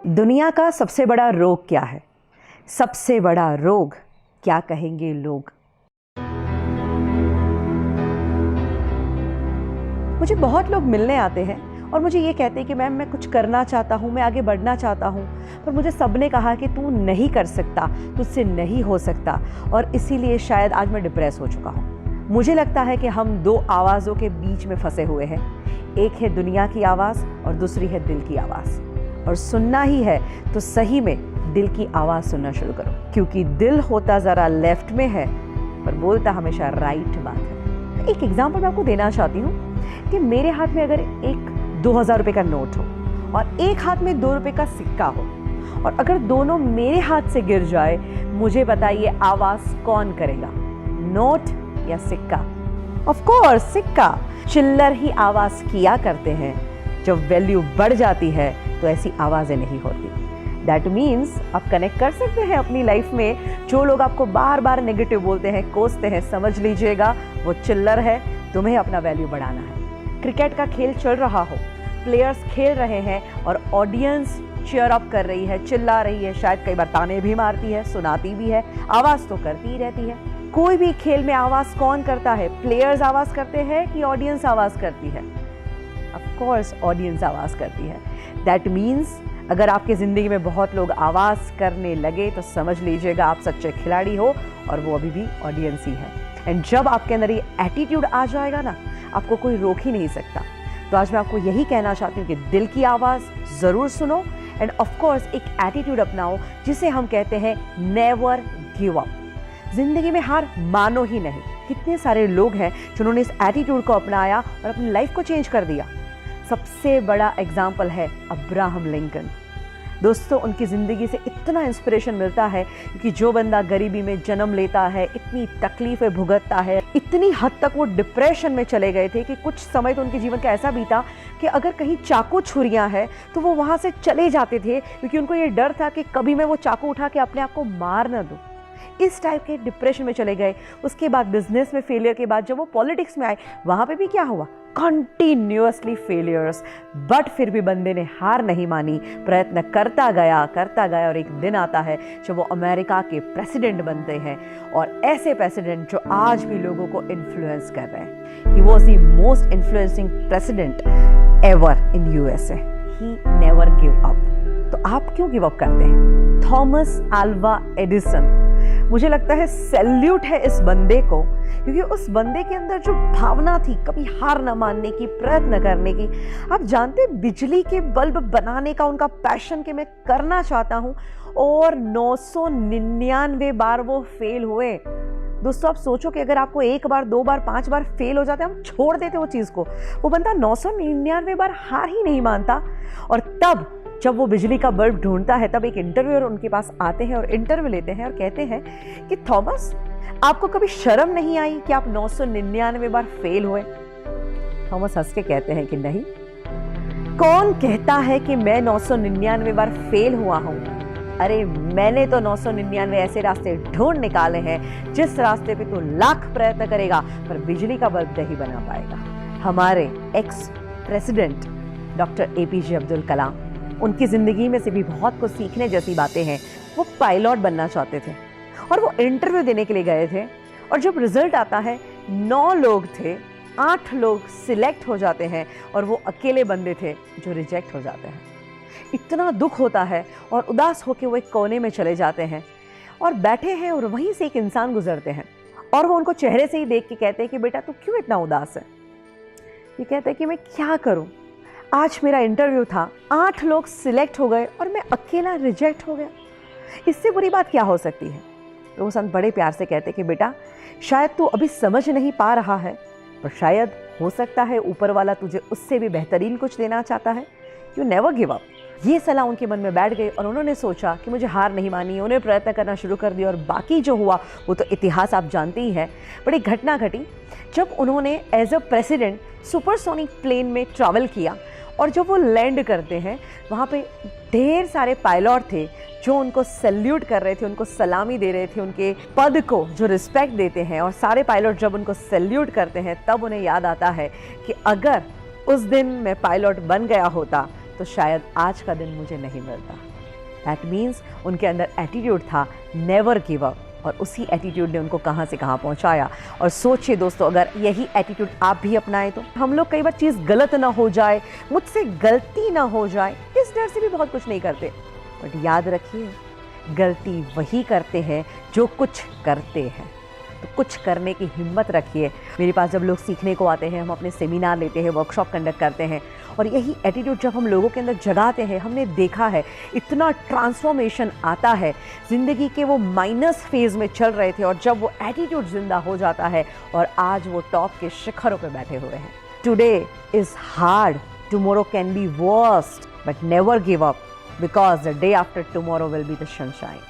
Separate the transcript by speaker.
Speaker 1: दुनिया का सबसे बड़ा रोग क्या है? सबसे बड़ा रोग क्या कहेंगे लोग? मुझे बहुत लोग मिलने आते हैं और मुझे ये कहते हैं कि मैम मैं कुछ करना चाहता हूँ, मैं आगे बढ़ना चाहता हूँ, पर मुझे सबने कहा कि तू नहीं कर सकता, तुझसे नहीं हो सकता, और इसीलिए शायद आज मैं डिप्रेस हो चुका हूँ। मुझे लगता है कि हम दो आवाज़ों के बीच में फंसे हुए हैं। एक है दुनिया की आवाज़ और दूसरी है दिल की आवाज़। और सुनना ही है तो सही में दिल की आवाज़ सुनना शुरू करो, क्योंकि दिल होता ज़रा लेफ्ट में है पर बोलता हमेशा राइट बात है। एक एग्जाम्पल मैं आपको देना चाहती हूँ कि मेरे हाथ में अगर एक 2000 रुपये का नोट हो और एक हाथ में 2 रुपये का सिक्का हो, और अगर दोनों मेरे हाथ से गिर जाए, मुझे बताइए आवाज़ कौन करेगा, नोट या सिक्का? ऑफ कोर्स सिक्का। चिल्लर ही आवाज़ किया करते हैं। जब वैल्यू बढ़ जाती है तो ऐसी आवाज़ें नहीं होती। दैट मीन्स आप कनेक्ट कर सकते हैं अपनी लाइफ में। जो लोग आपको बार बार नेगेटिव बोलते हैं, कोसते हैं, समझ लीजिएगा वो चिल्लर है। तुम्हें अपना वैल्यू बढ़ाना है। क्रिकेट का खेल चल रहा हो, प्लेयर्स खेल रहे हैं और ऑडियंस चीयर अप कर रही है, चिल्ला रही है, शायद कई बार ताने भी मारती है, सुनाती भी है, आवाज़ तो करती ही रहती है। कोई भी खेल में आवाज़ कौन करता है? प्लेयर्स आवाज़ करते हैं कि ऑडियंस आवाज़ करती है? ऑफ कोर्स ऑडियंस आवाज़ करती है। दैट मीन्स अगर आपकी ज़िंदगी में बहुत लोग आवाज़ करने लगे तो समझ लीजिएगा आप सच्चे खिलाड़ी हो, और वो अभी भी ऑडियंस ही है। एंड जब आपके अंदर ये एटीट्यूड आ जाएगा ना, आपको कोई रोक ही नहीं सकता। तो आज मैं आपको यही कहना चाहती हूँ कि दिल की आवाज़ ज़रूर सुनो, एंड ऑफ कोर्स एक एटीट्यूड अपनाओ जिसे हम कहते हैं नेवर गिव अप। ज़िंदगी में हार मानो ही नहीं। कितने सारे लोग हैं जिन्होंने इस एटीट्यूड को अपनाया और अपनी लाइफ को चेंज कर दिया। सबसे बड़ा एग्जाम्पल है अब्राहम लिंकन। दोस्तों, उनकी ज़िंदगी से इतना इंस्पिरेशन मिलता है कि जो बंदा गरीबी में जन्म लेता है, इतनी तकलीफ़ें भुगतता है, इतनी हद तक वो डिप्रेशन में चले गए थे कि कुछ समय तो उनके जीवन का ऐसा बीता कि अगर कहीं चाकू छुरियाँ हैं तो वो वहाँ से चले जाते थे, क्योंकि उनको ये डर था कि कभी मैं वो चाकू उठा के अपने आप को मार न दूँ। इस टाइप के डिप्रेशन में चले गए। उसके बाद बिजनेस में फेलियर के बाद जब वो पॉलिटिक्स में आए, वहाँ पे भी क्या हुआ? Continuously failures. बट फिर भी बंदे ने हार नहीं मानी, प्रयत्न करता गया और एक दिन आता है जब वो अमेरिका के प्रेसिडेंट बनते हैं, और ऐसे प्रेसिडेंट जो आज भी लोगों को इन्फ्लुएंस कर रहे हैं। He was the most influencing president ever in USA. He never give up. तो आप क्यों गिव अप करते हैं? थॉमस अल्वा एडिसन, मुझे लगता है सैल्यूट है इस बंदे को, क्योंकि उस बंदे के अंदर जो भावना थी कभी हार न मानने की, प्रयत्न करने की। आप जानते, बिजली के बल्ब बनाने का उनका पैशन कि मैं करना चाहता हूँ, और 999 बार वो फेल हुए। दोस्तों, आप सोचो कि अगर आपको 1 बार, 2 बार, 5 बार फेल हो जाते, हम छोड़ देते वो चीज़ को, वो बंदा 999 बार हार ही नहीं मानता। और तब जब वो बिजली का बल्ब ढूंढता है, तब एक इंटरव्यूअर उनके पास आते हैं और इंटरव्यू लेते हैं और कहते हैं कि थॉमस, आपको कभी शर्म नहीं आई कि आप 999 बार फेल हुए? थॉमस हंस के कहते हैं कि नहीं। कौन कहता है कि मैं 999 बार फेल हुआ हूं? अरे मैंने तो 999 ऐसे रास्ते ढूंढ निकाले हैं जिस रास्ते पे तो लाख प्रयत्न करेगा पर बिजली का बल्ब नहीं बना पाएगा। हमारे ex president doctor APJ Abdul Kalam, उनकी ज़िंदगी में से भी बहुत कुछ सीखने जैसी बातें हैं। वो पायलट बनना चाहते थे और वो इंटरव्यू देने के लिए गए थे, और जब रिजल्ट आता है 9 लोग थे, 8 लोग सिलेक्ट हो जाते हैं और वो अकेले बंदे थे जो रिजेक्ट हो जाते हैं। इतना दुख होता है और उदास होकर वो एक कोने में चले जाते हैं और बैठे हैं, और वहीं से एक इंसान गुजरते हैं और वो उनको चेहरे से ही देख के कहते हैं कि बेटा तू क्यों इतना उदास है? ये कहते हैं कि मैं क्या करूं, आज मेरा इंटरव्यू था, 8 लोग सिलेक्ट हो गए और मैं अकेला रिजेक्ट हो गया। इससे बुरी बात क्या हो सकती है? तो वो संत बड़े प्यार से कहते कि बेटा शायद तू अभी समझ नहीं पा रहा है, पर शायद हो सकता है ऊपर वाला तुझे उससे भी बेहतरीन कुछ देना चाहता है। You never give up. ये सलाह उनके मन में बैठ गई और उन्होंने सोचा कि मुझे हार नहीं मानी। उन्हें प्रयत्न करना शुरू कर दिया, और बाकी जो हुआ वो तो इतिहास आप जानते ही हैं। बड़ी घटना घटी जब उन्होंने as a president supersonic plane में ट्रैवल किया, और जब वो लैंड करते हैं वहाँ पे ढेर सारे पायलट थे जो उनको सैल्यूट कर रहे थे, उनको सलामी दे रहे थे, उनके पद को जो रिस्पेक्ट देते हैं। और सारे पायलट जब उनको सैल्यूट करते हैं तब उन्हें याद आता है कि अगर उस दिन मैं पायलट बन गया होता तो शायद आज का दिन मुझे नहीं मिलता। दैट मीन्स उनके अंदर एटीट्यूड था नेवर गिव अप, और उसी एटीट्यूड ने उनको कहाँ से कहाँ पहुँचाया। और सोचिए दोस्तों, अगर यही एटीट्यूड आप भी अपनाएं तो हम लोग कई बार चीज़ गलत ना हो जाए, मुझसे गलती ना हो जाए, इस डर से भी बहुत कुछ नहीं करते। बट याद रखिए, गलती वही करते हैं जो कुछ करते हैं। तो कुछ करने की हिम्मत रखिए। मेरे पास जब लोग सीखने को आते हैं, हम अपने सेमिनार लेते हैं, वर्कशॉप कंडक्ट करते हैं, और यही एटीट्यूड जब हम लोगों के अंदर जगाते हैं, हमने देखा है इतना ट्रांसफॉर्मेशन आता है। ज़िंदगी के वो माइनस फेज़ में चल रहे थे और जब वो एटीट्यूड ज़िंदा हो जाता है और आज वो टॉप के शिखरों पे बैठे हुए हैं। Today is hard, tomorrow can be worst, but never give up, because the day after tomorrow will be the sunshine.